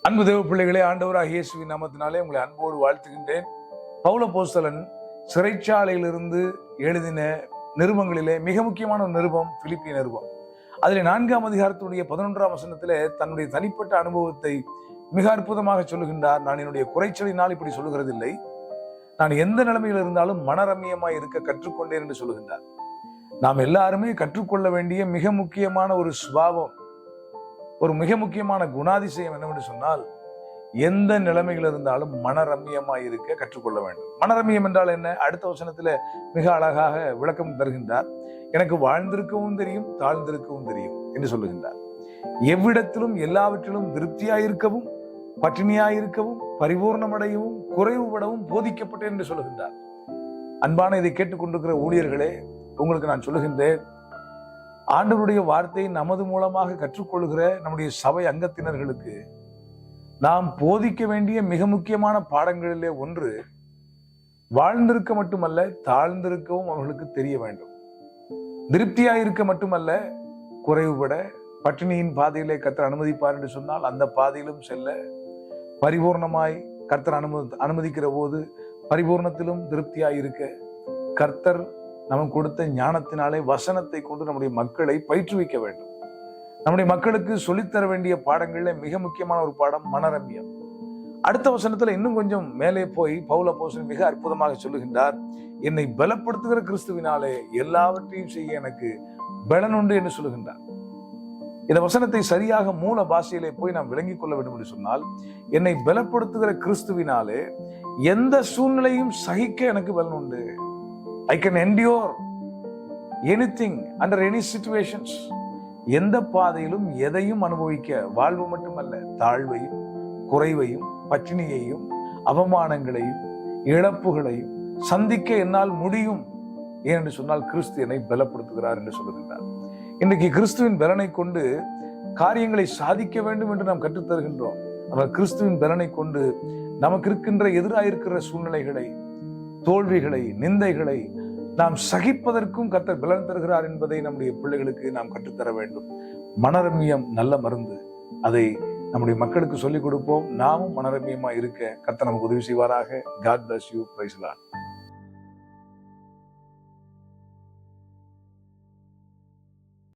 அன்பு தேவ பிள்ளைகளே, ஆண்டவராகிய இயேசுவின் நாமத்தினாலே உங்களை அன்போடு வாழ்த்துகின்றேன். பவுல் அப்போஸ்தலன் சிறைச்சாலையிலிருந்து எழுதின நிருபங்களிலே மிக முக்கியமான ஒரு நிருபம் பிலிப்பிய நிருபம். அதில் 4ஆம் அதிகாரத்துடைய 11ஆம் வசனத்திலே தன்னுடைய தனிப்பட்ட அனுபவத்தை மிக அற்புதமாக சொல்லுகின்றார். நான் என்னுடைய குறைச்சலினால் இப்படி சொல்லுகிறதில்லை, நான் எந்த நிலைமையில் இருந்தாலும் மனரம்யமாய் இருக்க கற்றுக்கொண்டேன் என்று சொல்லுகின்றார். நாம் எல்லாருமே கற்றுக்கொள்ள வேண்டிய மிக முக்கியமான ஒரு சுபாவம், ஒரு மிக முக்கியமான குணாதிசயம் என்னவென்று சொன்னால், எந்த நிலைமைகள் இருந்தாலும் மனரம்யமாய் இருக்க கற்றுக்கொள்ள வேண்டும். மனரம்யம் என்றால் என்ன? அடுத்த வசனத்துல மிக அழகாக விளக்கம் தருகின்றார். எனக்கு வாழ்ந்திருக்கவும் தெரியும், தாழ்ந்திருக்கவும் தெரியும் என்று சொல்லுகின்றார். எவ்விடத்திலும் எல்லாவற்றிலும் திருப்தியாயிருக்கவும், பட்டினியாயிருக்கவும், பரிபூர்ணமடையவும், குறைவுபடவும் போதிக்கப்பட்டேன் என்று சொல்லுகின்றார். அன்பான இதை கேட்டுக்கொண்டிருக்கிற ஊழியர்களே, உங்களுக்கு நான் சொல்லுகின்றேன், ஆண்டவருடைய வார்த்தையை நமது மூலமாக கற்றுக்கொள்கிற நம்முடைய சபை அங்கத்தினர்களுக்கு நாம் போதிக்க வேண்டிய மிக முக்கியமான பாடங்களிலே ஒன்று, வாழ்ந்திருக்க மட்டுமல்ல, தாழ்ந்திருக்கவும் அவர்களுக்கு தெரிய வேண்டும். திருப்தியாயிருக்க மட்டுமல்ல, குறைவுபட, பட்டினியின் பாதையிலே கர்த்தர் அனுமதிப்பார் என்று சொன்னால் அந்த பாதையிலும் செல்ல, பரிபூர்ணமாய் கர்த்தர் அனுமதிக்கிற போது பரிபூர்ணத்திலும் திருப்தியாயிருக்க கர்த்தர் நமக்கு கொடுத்த ஞானத்தினாலே வசனத்தை கொண்டு நம்முடைய மக்களை பயிற்றுவிக்க வேண்டும். நம்முடைய மக்களுக்கு சொல்லித்தர வேண்டிய பாடங்கள்ல மிக முக்கியமான ஒரு பாடம் மனரம்யம். அடுத்த வசனத்துல இன்னும் கொஞ்சம் மேலே போய் பவுல் அப்போஸ்தலன் மிக அற்புதமாக சொல்லுகின்றார், என்னை பலப்படுத்துகிற கிறிஸ்துவினாலே எல்லாவற்றையும் செய்ய எனக்கு பலன் உண்டு என்று சொல்லுகின்றார். இந்த வசனத்தை சரியாக மூல பாஷையிலே போய் நாம் விளங்கிக் கொள்ள வேண்டும் என்று சொன்னால், என்னை பலப்படுத்துகிற கிறிஸ்துவினாலே எந்த சூழ்நிலையும் சகிக்க எனக்கு பலன் உண்டு. I can endure anything under any situations. எந்த பாதையிலும் எதையும் அனுபவிக்க, வாழ்வு மட்டுமல்ல, தாழ்வையும், குறைவையும், பட்டினியையும், அவமானங்களையும், இழப்புகளையும் சந்திக்க என்னால் முடியும். ஏனென்று சொன்னால் கிறிஸ்து என்னை பலப்படுத்துகிறார் என்று சொல்லுகின்றார். இன்றைக்கு கிறிஸ்துவின் பலனை கொண்டு காரியங்களை சாதிக்க வேண்டும் என்று நாம் கற்றுத்தருகின்றோம். ஆனால் கிறிஸ்துவின் பலனை கொண்டு நமக்கு இருக்கின்ற எதிராயிருக்கிற சூழ்நிலைகளை, தோல்விகளை, நிந்தைகளை நாம் சகிப்பதற்கும் கர்த்தர் பலன் தருகிறார் என்பதை நம்முடைய பிள்ளைகளுக்கு நாம் கற்றுத்தர வேண்டும். மனரம்யம் நல்ல மருந்து. அதை நம்முடைய மக்களுக்கு சொல்லிக் கொடுப்போம். நாமும் மனரம்யமா இருக்க கர்த்தர் நமக்கு உதவி செய்வாராக. God bless you. Praise the Lord.